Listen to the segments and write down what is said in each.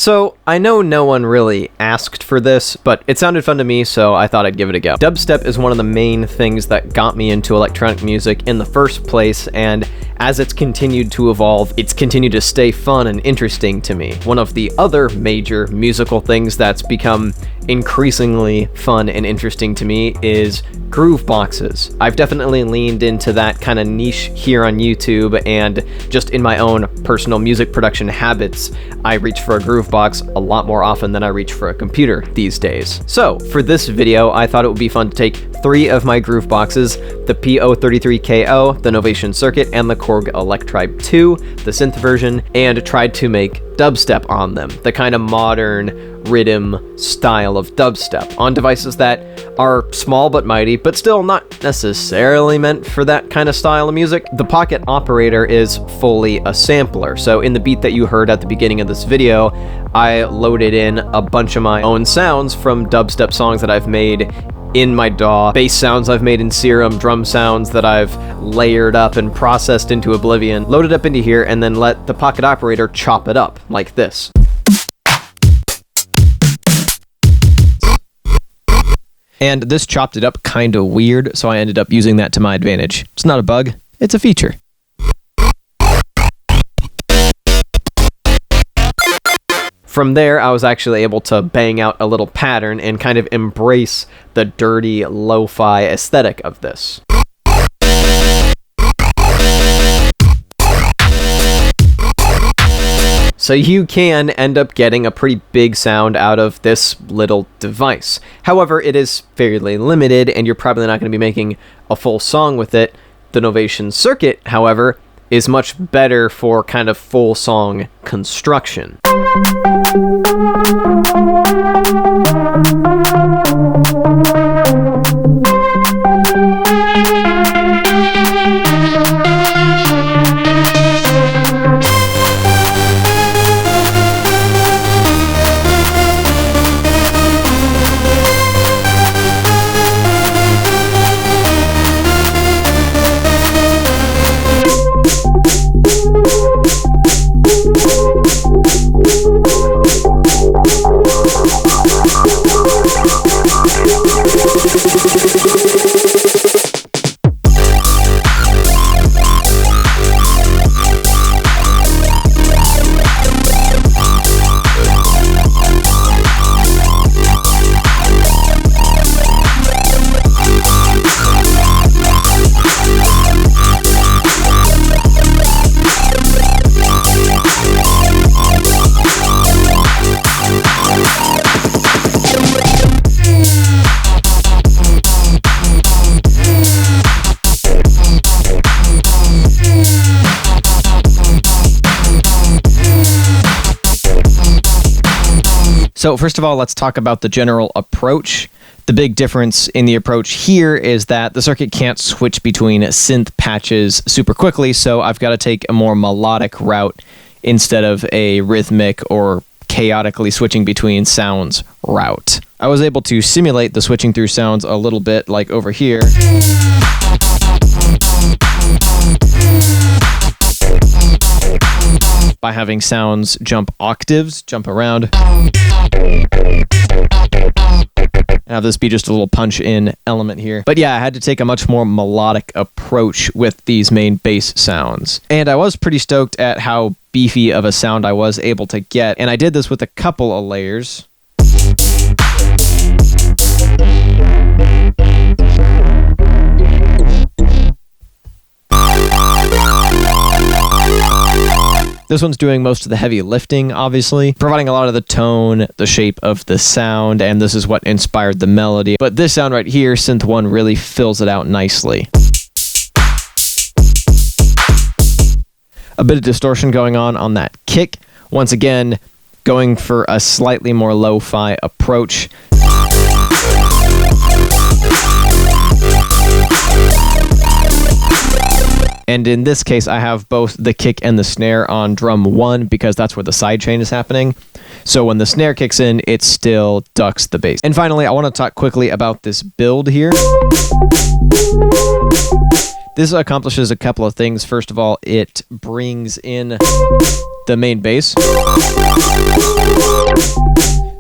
So, I know no one really asked for this, but it sounded fun to me, so I thought I'd give it a go. Dubstep is one of the main things that got me into electronic music in the first place, and as it's continued to evolve, it's continued to stay fun and interesting to me. One of the other major musical things that's become increasingly fun and interesting to me is grooveboxes. I've definitely leaned into that kind of niche here on YouTube, and just in my own personal music production habits, I reach for a groovebox a lot more often than I reach for a computer these days. So, for this video, I thought it would be fun to take 3 of my grooveboxes, the PO-33 KO, the Novation Circuit, and the Korg Electribe 2, the synth version, and tried to make dubstep on them, the kind of modern riddim style of dubstep, on devices that are small but mighty, but still not necessarily meant for that kind of style of music. The Pocket Operator is fully a sampler, so in the beat that you heard at the beginning of this video, I loaded in a bunch of my own sounds from dubstep songs that I've made in my DAW, bass sounds I've made in Serum, drum sounds that I've layered up and processed into oblivion, loaded up into here, and then let the Pocket Operator chop it up, like this. And this chopped it up kinda weird, so I ended up using that to my advantage. It's not a bug, it's a feature. From there, I was actually able to bang out a little pattern and kind of embrace the dirty, lo-fi aesthetic of this. So you can end up getting a pretty big sound out of this little device. However, it is fairly limited, and you're probably not going to be making a full song with it. The Novation Circuit, however, is much better for kind of full song construction. So first of all, let's talk about the general approach. The big difference in the approach here is that the circuit can't switch between synth patches super quickly, so I've got to take a more melodic route instead of a rhythmic or chaotically switching between sounds route. I was able to simulate the switching through sounds a little bit, like over here. By having sounds jump octaves, jump around. Have this be just a little punch-in element here. But yeah, I had to take a much more melodic approach with these main bass sounds. And I was pretty stoked at how beefy of a sound I was able to get, and I did this with a couple of layers. This one's doing most of the heavy lifting, obviously, providing a lot of the tone, the shape of the sound, and this is what inspired the melody. But this sound right here, Synth 1, really fills it out nicely. A bit of distortion going on that kick. Once again, going for a slightly more lo-fi approach. And in this case, I have both the kick and the snare on drum 1 because that's where the sidechain is happening. So when the snare kicks in, it still ducks the bass. And finally, I want to talk quickly about this build here. This accomplishes a couple of things. First of all, it brings in the main bass.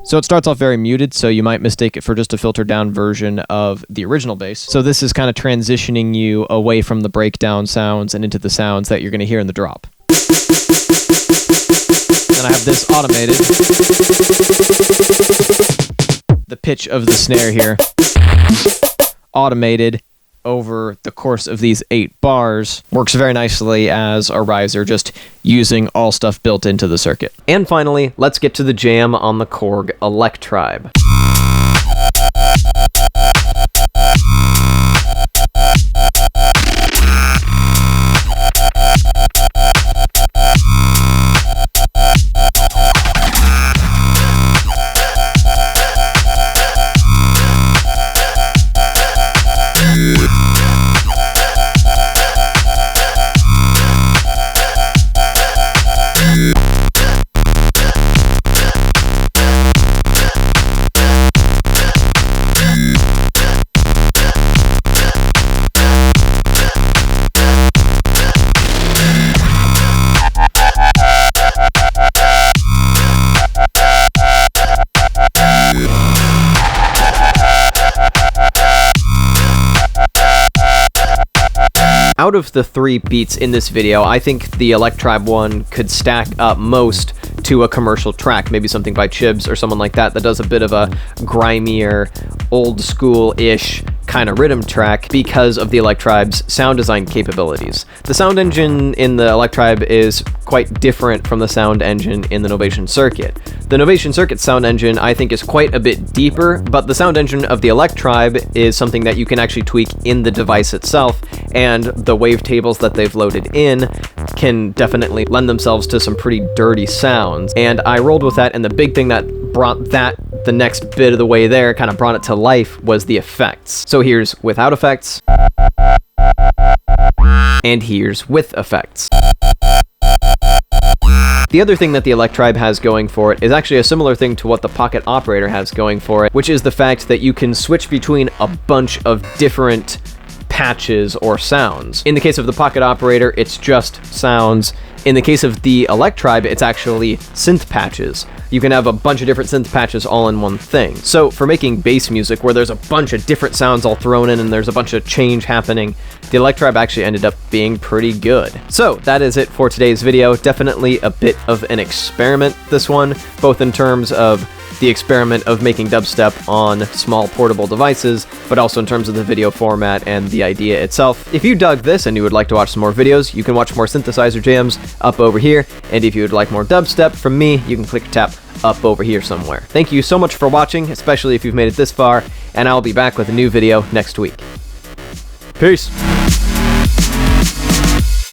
So it starts off very muted, so you might mistake it for just a filtered down version of the original bass. So this is kind of transitioning you away from the breakdown sounds and into the sounds that you're going to hear in the drop. Then I have this automated. The pitch of the snare here, automated over the course of these 8 bars, works very nicely as a riser, just using all stuff built into the circuit. And finally, let's get to the jam on the Korg Electribe. Out of the 3 beats in this video, I think the Electribe one could stack up most to a commercial track, maybe something by Chibs or someone like that does a bit of a grimier, old school-ish kind of riddim track because of the Electribe's sound design capabilities. The sound engine in the Electribe is quite different from the sound engine in the Novation Circuit. The Novation Circuit sound engine, I think, is quite a bit deeper, but the sound engine of the Electribe is something that you can actually tweak in the device itself, and the wavetables that they've loaded in can definitely lend themselves to some pretty dirty sounds. And I rolled with that, and the big thing that brought that the next bit of the way there, kind of brought it to life, was the effects. So here's without effects, and here's with effects. The other thing that the Electribe has going for it is actually a similar thing to what the Pocket Operator has going for it, which is the fact that you can switch between a bunch of different patches or sounds. In the case of the Pocket Operator, it's just sounds. In the case of the Electribe, it's actually synth patches. You can have a bunch of different synth patches all in one thing. So for making bass music where there's a bunch of different sounds all thrown in and there's a bunch of change happening, the Electribe actually ended up being pretty good. So that is it for today's video. Definitely a bit of an experiment, this one, both in terms of the experiment of making dubstep on small portable devices, but also in terms of the video format and the idea itself. If you dug this and you would like to watch some more videos, you can watch more synthesizer jams up over here, and if you would like more dubstep from me, you can click or tap up over here somewhere. Thank you so much for watching, especially if you've made it this far, and I'll be back with a new video next week. Peace!